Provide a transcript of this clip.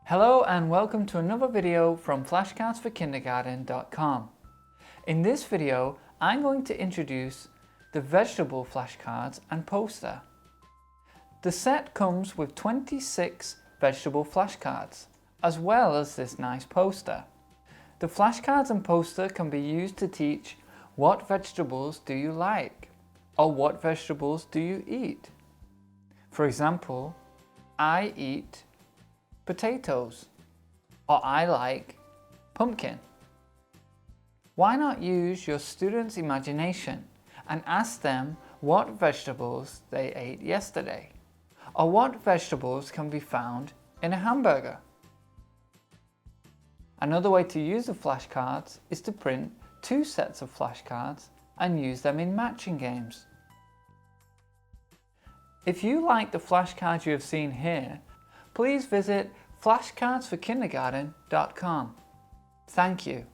Hello and welcome to another video from flashcardsforkindergarten.com. In this video, I'm going to introduce the vegetable flashcards and poster. The set comes with 26 vegetable flashcards, as well as this nice poster. The flashcards and poster can be used to teach what vegetables do you like, or what vegetables do you eat. For example, I eat potatoes, or I like pumpkin. Why not use your students' imagination and ask them what vegetables they ate yesterday, or what vegetables can be found in a hamburger? Another way to use the flashcards is to print 2 sets of flashcards and use them in matching games. If you like the flashcards you have seen here, please visit flashcardsforkindergarten.com. Thank you.